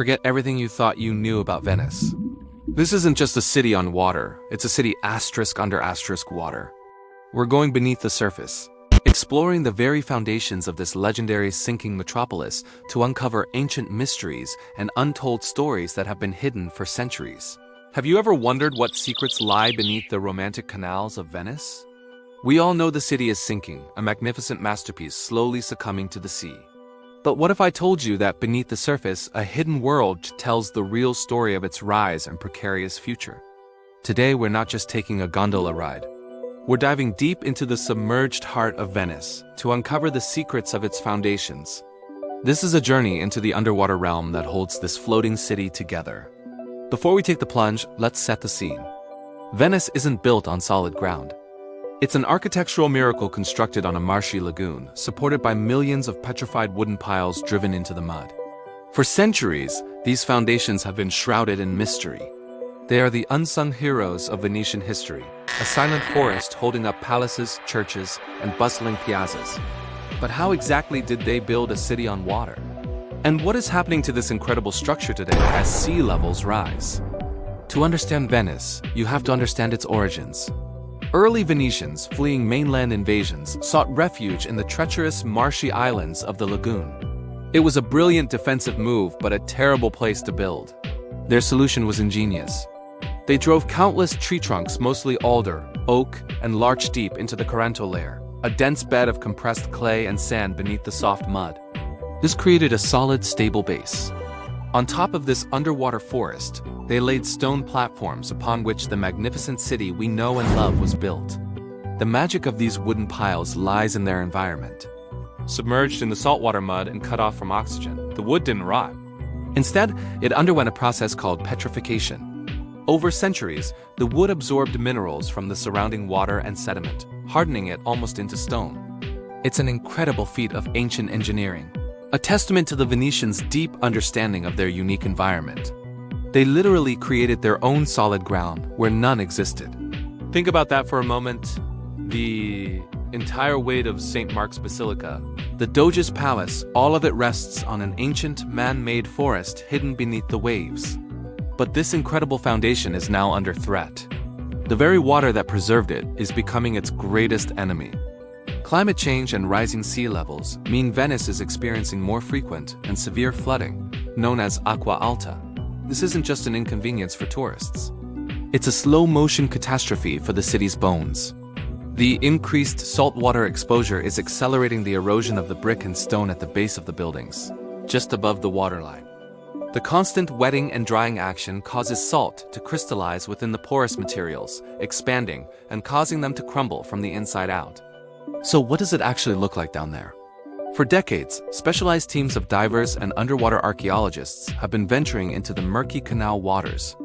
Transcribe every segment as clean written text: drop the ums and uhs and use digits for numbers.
forget everything you thought you knew about Venice. This isn't just a city on water, it's a city asterisk under asterisk water. We're going beneath the surface, exploring the very foundations of this legendary sinking metropolis to uncover ancient mysteries and untold stories that have been hidden for centuries. Have you ever wondered what secrets lie beneath the romantic canals of Venice? We all know the city is sinking, a magnificent masterpiece slowly succumbing to the sea. But what if I told you that beneath the surface, a hidden world tells the real story of its rise and precarious future? Today, we're not just taking a gondola ride. We're diving deep into the submerged heart of Venice to uncover the secrets of its foundations. This is a journey into the underwater realm that holds this floating city together. Before we take the plunge, let's set the scene. Venice isn't built on solid ground. It's an architectural miracle constructed on a marshy lagoon, supported by millions of petrified wooden piles driven into the mud. For centuries, these foundations have been shrouded in mystery. They are the unsung heroes of Venetian history, a silent forest holding up palaces, churches, and bustling piazzas. But how exactly did they build a city on water? And what is happening to this incredible structure today as sea levels rise? To understand Venice, you have to understand its origins. Early Venetians, fleeing mainland invasions, sought refuge in the treacherous, marshy islands of the lagoon. It was a brilliant defensive move, but a terrible place to build. Their solution was ingenious. They drove countless tree trunks, mostly alder, oak, and larch deep into the Coranto layer, a dense bed of compressed clay and sand beneath the soft mud. This created a solid, stable base. On top of this underwater forest, they laid stone platforms upon which the magnificent city we know and love was built. The magic of these wooden piles lies in their environment. Submerged in the saltwater mud and cut off from oxygen, the wood didn't rot. Instead, it underwent a process called petrification. Over centuries, the wood absorbed minerals from the surrounding water and sediment, hardening it almost into stone. It's an incredible feat of ancient engineering, a testament to the Venetians' deep understanding of their unique environment. They literally created their own solid ground where none existed. Think about that for a moment. The entire weight of St. Mark's Basilica, the Doge's Palace, all of it rests on an ancient, man-made forest hidden beneath the waves. But this incredible foundation is now under threat. The very water that preserved it is becoming its greatest enemy. Climate change and rising sea levels mean Venice is experiencing more frequent and severe flooding, known as acqua alta. This isn't just an inconvenience for tourists. It's a slow-motion catastrophe for the city's bones. The increased saltwater exposure is accelerating the erosion of the brick and stone at the base of the buildings, just above the waterline. The constant wetting and drying action causes salt to crystallize within the porous materials, expanding and causing them to crumble from the inside out. So what does it actually look like down there? For decades, specialized teams of divers and underwater archaeologists have been venturing into the murky canal waters.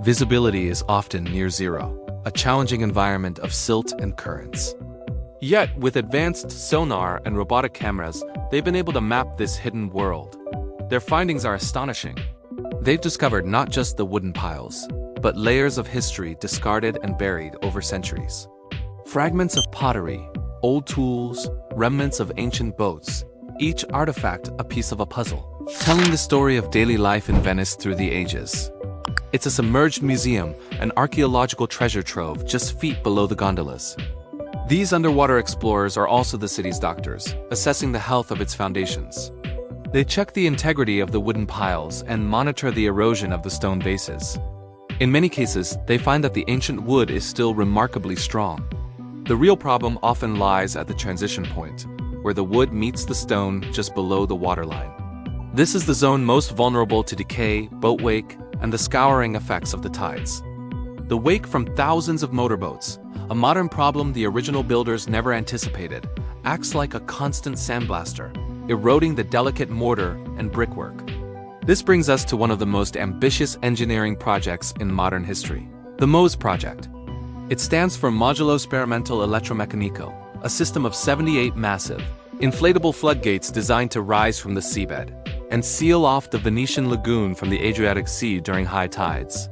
Visibility is often near zero, a challenging environment of silt and currents. Yet, with advanced sonar and robotic cameras, they've been able to map this hidden world. Their findings are astonishing. They've discovered not just the wooden piles, but layers of history discarded and buried over centuries. Fragments of pottery, old tools, remnants of ancient boats, each artifact a piece of a puzzle, telling the story of daily life in Venice through the ages. It's a submerged museum, an archaeological treasure trove just feet below the gondolas. These underwater explorers are also the city's doctors, assessing the health of its foundations. They check the integrity of the wooden piles and monitor the erosion of the stone bases. In many cases, they find that the ancient wood is still remarkably strong. The real problem often lies at the transition point, where the wood meets the stone just below the waterline. This is the zone most vulnerable to decay, boat wake, and the scouring effects of the tides. The wake from thousands of motorboats, a modern problem the original builders never anticipated, acts like a constant sandblaster, eroding the delicate mortar and brickwork. This brings us to one of the most ambitious engineering projects in modern history, the MOSE project. It stands for Modulo Sperimental Elettromeccanico, a system of 78 massive, inflatable floodgates designed to rise from the seabed and seal off the Venetian lagoon from the Adriatic Sea during high tides.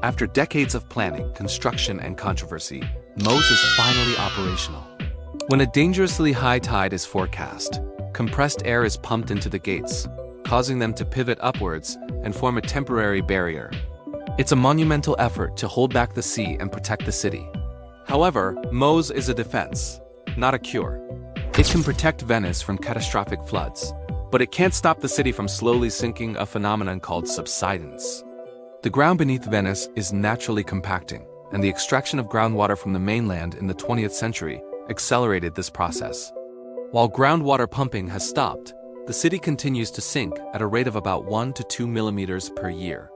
After decades of planning, construction, and controversy, MOSE is finally operational. When a dangerously high tide is forecast, compressed air is pumped into the gates, causing them to pivot upwards and form a temporary barrier. It's a monumental effort to hold back the sea and protect the city. However, MOSE is a defense, not a cure. It can protect Venice from catastrophic floods, but it can't stop the city from slowly sinking, a phenomenon called subsidence. The ground beneath Venice is naturally compacting, and the extraction of groundwater from the mainland in the 20th century accelerated this process. While groundwater pumping has stopped, the city continues to sink at a rate of about 1 to 2 millimeters per year.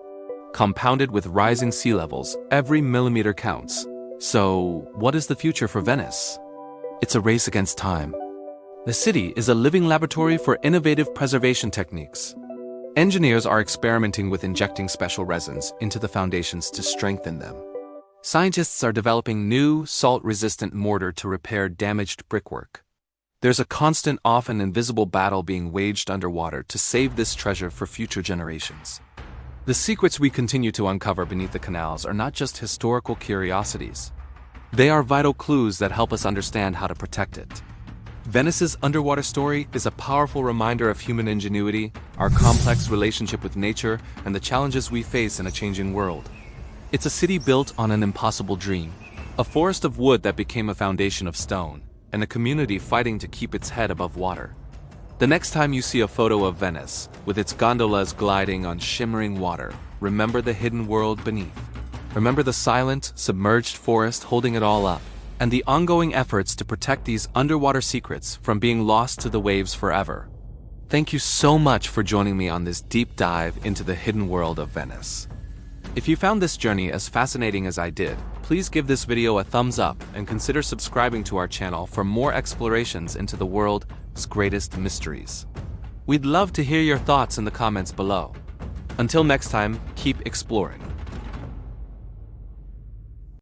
Compounded with rising sea levels, every millimeter counts. So, what is the future for Venice? It's a race against time. The city is a living laboratory for innovative preservation techniques. Engineers are experimenting with injecting special resins into the foundations to strengthen them. Scientists are developing new, salt-resistant mortar to repair damaged brickwork. There's a constant, often invisible battle being waged underwater to save this treasure for future generations. The secrets we continue to uncover beneath the canals are not just historical curiosities. They are vital clues that help us understand how to protect it. Venice's underwater story is a powerful reminder of human ingenuity, our complex relationship with nature, and the challenges we face in a changing world. It's a city built on an impossible dream, a forest of wood that became a foundation of stone, and a community fighting to keep its head above water. The next time you see a photo of Venice, with its gondolas gliding on shimmering water, remember the hidden world beneath. Remember the silent, submerged forest holding it all up, and the ongoing efforts to protect these underwater secrets from being lost to the waves forever. Thank you so much for joining me on this deep dive into the hidden world of Venice. If you found this journey as fascinating as I did, please give this video a thumbs up and consider subscribing to our channel for more explorations into the world's greatest mysteries. We'd love to hear your thoughts in the comments below. Until next time, keep exploring.